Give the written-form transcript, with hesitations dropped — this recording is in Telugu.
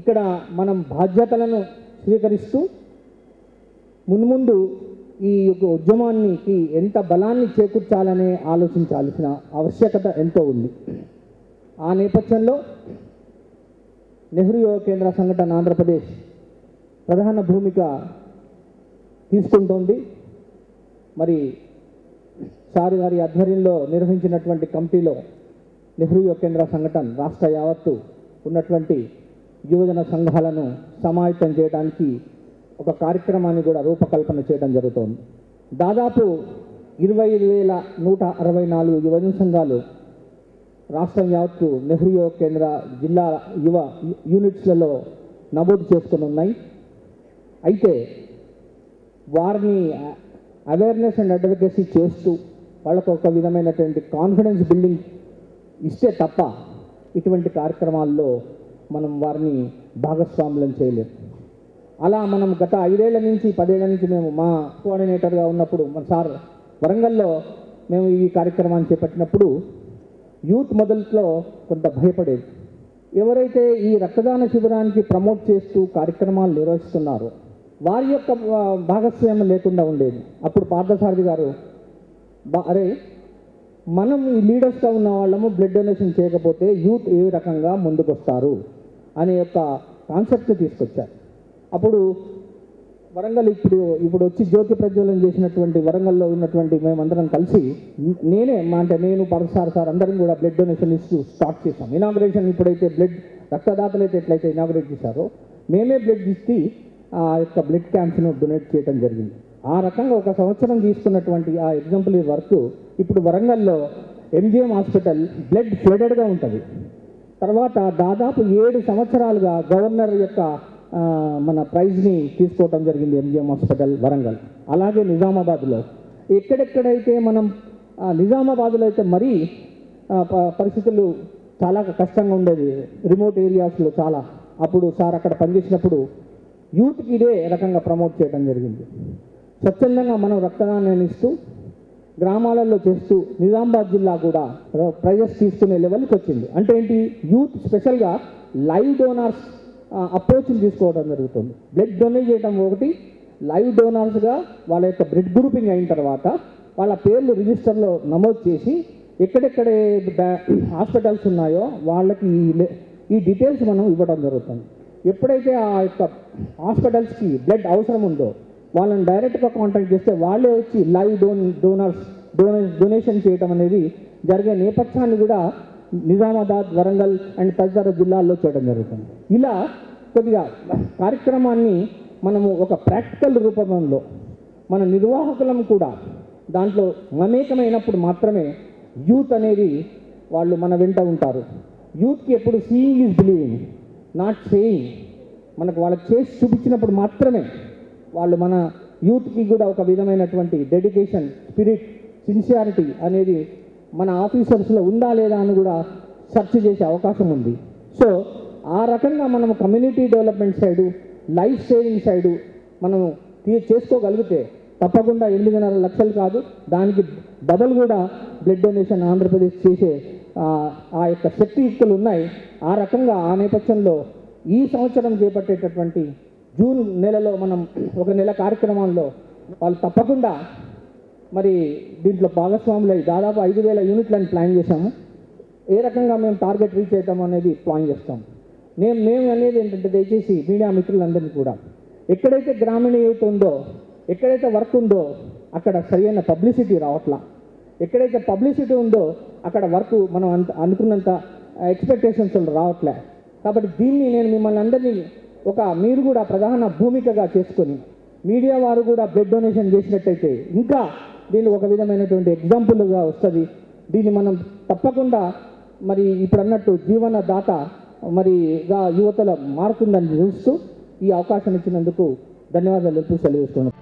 ఇక్కడ మనం బాధ్యతలను స్వీకరిస్తూ మున్ముందు ఈ యొక్క ఉద్యమానికి ఎంత బలాన్ని చేకూర్చాలనే ఆలోచించాల్సిన ఆవశ్యకత ఎంతో ఉంది. ఆ నేపథ్యంలో నెహ్రూ యువ కేంద్ర సంఘటన ఆంధ్రప్రదేశ్ ప్రధాన భూమిక తీసుకుంటోంది. మరి సార్ గారి ఆధ్వర్యంలో నిర్వహించినటువంటి కమిటీలో నెహ్రూ యువ కేంద్ర సంఘటన రాష్ట్ర యావత్తు ఉన్నటువంటి యువజన సంఘాలను సమాయత్తం చేయడానికి ఒక కార్యక్రమాన్ని కూడా రూపకల్పన చేయడం జరుగుతోంది. దాదాపు 25,164 యువజన సంఘాలు రాష్ట్రం యావత్తు నెహ్రూ యువ కేంద్ర జిల్లా యువ యూనిట్స్లలో నమోదు చేసుకుని ఉన్నాయి. అయితే వారిని అవేర్నెస్ అండ్ అడ్వకేసీ చేస్తూ వాళ్ళకు ఒక విధమైనటువంటి కాన్ఫిడెన్స్ బిల్డింగ్ ఇస్తే తప్ప ఇటువంటి కార్యక్రమాల్లో మనం వారిని భాగస్వాములను చేయలేము. అలా మనం గత 5 ఏళ్ల నుంచి 10 ఏళ్ల నుంచి మేము మా కోఆర్డినేటర్గా ఉన్నప్పుడు మన సార్ వరంగల్లో మేము ఈ కార్యక్రమాన్ని చేపట్టినప్పుడు యూత్ మొదట్లో కొంత భయపడేది. ఎవరైతే ఈ రక్తదాన శిబిరానికి ప్రమోట్ చేస్తూ కార్యక్రమాలు నిర్వహిస్తున్నారో వారి యొక్క భాగస్వామ్యం లేకుండా ఉండేది. అప్పుడు పార్థసారథి గారు అరే మనం ఈ లీడర్స్గా ఉన్న వాళ్ళము బ్లడ్ డొనేషన్ చేయకపోతే యూత్ ఏ రకంగా ముందుకు వస్తారు అనే యొక్క కాన్సెప్ట్ తీసుకొచ్చారు. అప్పుడు వరంగల్ ఇప్పుడు వచ్చి జ్యోతి ప్రజ్వలన చేసినటువంటి వరంగల్లో ఉన్నటువంటి మేమందరం కలిసి నేను పార్థసారథి సార్ అందరం కూడా బ్లడ్ డొనేషన్ ఇస్తూ స్టార్ట్ చేశాం. ఇనాగ్రేషన్ ఇప్పుడైతే బ్లడ్ రక్తదాతలు అయితే ఎట్లయితే ఇనాగ్రేట్ చేశారో మేమే బ్లడ్ ఇచ్చి ఆ యొక్క బ్లడ్ క్యాంప్స్ను డొనేట్ చేయడం జరిగింది. ఆ రకంగా ఒక సంవత్సరం తీసుకున్నటువంటి ఆ ఎగ్జాంపుల్ వర్క్ ఇప్పుడు వరంగల్లో ఎంజిఎం హాస్పిటల్ బ్లడ్ ఫ్లడెడ్గా ఉంటుంది. తర్వాత దాదాపు 7 సంవత్సరాలుగా గవర్నర్ యొక్క మన ప్రైజ్ని తీసుకోవటం జరిగింది ఎంజిఎం హాస్పిటల్ వరంగల్. అలాగే నిజామాబాద్లో ఎక్కడెక్కడైతే మనం నిజామాబాద్లో అయితే మరీ పరిస్థితులు చాలా కష్టంగా ఉండేది, రిమోట్ ఏరియాస్లో చాలా. అప్పుడు సార్ అక్కడ పనిచేసినప్పుడు యూత్కి ఇదే రకంగా ప్రమోట్ చేయడం జరిగింది. స్వచ్ఛందంగా మనం రక్తదానాన్ని ఇస్తూ గ్రామాలలో చేస్తూ నిజామాబాద్ జిల్లా కూడా ప్రైజెస్ తీసుకునే లెవెల్కి వచ్చింది. అంటే ఏంటి, యూత్ స్పెషల్గా లైవ్ డోనార్స్ అప్రోచ్ని తీసుకోవడం జరుగుతుంది. బ్లడ్ డొనేట్ చేయడం ఒకటి, లైవ్ డోనార్స్గా వాళ్ళ యొక్క బ్లడ్ గ్రూపింగ్ అయిన తర్వాత వాళ్ళ పేర్లు రిజిస్టర్లో నమోదు చేసి ఎక్కడెక్కడ హాస్పిటల్స్ ఉన్నాయో వాళ్ళకి ఈ డీటెయిల్స్ మనం ఇవ్వడం జరుగుతుంది. ఎప్పుడైతే ఆ యొక్క హాస్పిటల్స్కి బ్లడ్ అవసరం ఉందో వాళ్ళని డైరెక్ట్గా కాంటాక్ట్ చేస్తే వాళ్ళే వచ్చి లైవ్ డొనేషన్ చేయటం అనేది జరిగే నేపథ్యాన్ని కూడా నిజామాబాద్, వరంగల్ అండ్ తదితర జిల్లాల్లో చేయడం జరుగుతుంది. ఇలా కొద్దిగా కార్యక్రమాన్ని మనము ఒక ప్రాక్టికల్ రూపంలో మన నిర్వాహకులం కూడా దాంట్లో మమేకమైనప్పుడు మాత్రమే యూత్ అనేది వాళ్ళు మన వెంట ఉంటారు. యూత్కి ఎప్పుడు seeing is believing, not saying. మనకు వాళ్ళకి చేసి చూపించినప్పుడు మాత్రమే వాళ్ళు మన యూత్కి కూడా ఒక విధమైనటువంటి డెడికేషన్, స్పిరిట్, సిన్సియారిటీ అనేది మన ఆఫీసర్స్లో ఉందా లేదా అని కూడా సెర్చ్ చేసే అవకాశం ఉంది. సో ఆ రకంగా మనము community development side, life saving side మనము చేసుకోగలిగితే తప్పకుండా 8.5 లక్షలు కాదు, దానికి డబల్ కూడా బ్లడ్ డొనేషన్ ఆంధ్రప్రదేశ్ చేసే ఆ యొక్క శక్తియుక్తులు ఉన్నాయి. ఆ రకంగా ఆ నేపథ్యంలో ఈ సంవత్సరం చేపట్టేటటువంటి జూన్ నెలలో మనం ఒక నెల కార్యక్రమాల్లో వాళ్ళు తప్పకుండా మరి దీంట్లో భాగస్వాములై దాదాపు 5,000 యూనిట్లను ప్లాన్ చేశాము. ఏ రకంగా మేము టార్గెట్ రీచ్ అవుతాము అనేది ప్లాన్ చేస్తాం. మేము అనేది ఏంటంటే దయచేసి మీడియా మిత్రులందరినీ కూడా ఎక్కడైతే గ్రామీణ యూత్ ఉందో, ఎక్కడైతే వర్క్ ఉందో అక్కడ సరైన పబ్లిసిటీ రావట్లా. ఎక్కడైతే పబ్లిసిటీ ఉందో అక్కడ వర్క్ మనం అనుకున్నంత ఎక్స్పెక్టేషన్స్ రావట్లే. కాబట్టి దీన్ని నేను మిమ్మల్ని అందరినీ మీరు కూడా ప్రధాన భూమికగా చేసుకొని మీడియా వారు కూడా బ్లడ్ డొనేషన్ చేసినట్టయితే ఇంకా దీన్ని ఒక విధమైనటువంటి ఎగ్జాంపుల్గా వస్తుంది. దీన్ని మనం తప్పకుండా మరి ఇప్పుడు అన్నట్టు జీవనదాత మరిగా యువతల మారుతుందని చూస్తూ ఈ అవకాశం ఇచ్చినందుకు ధన్యవాదాలు సెలవు చేస్తున్నాను.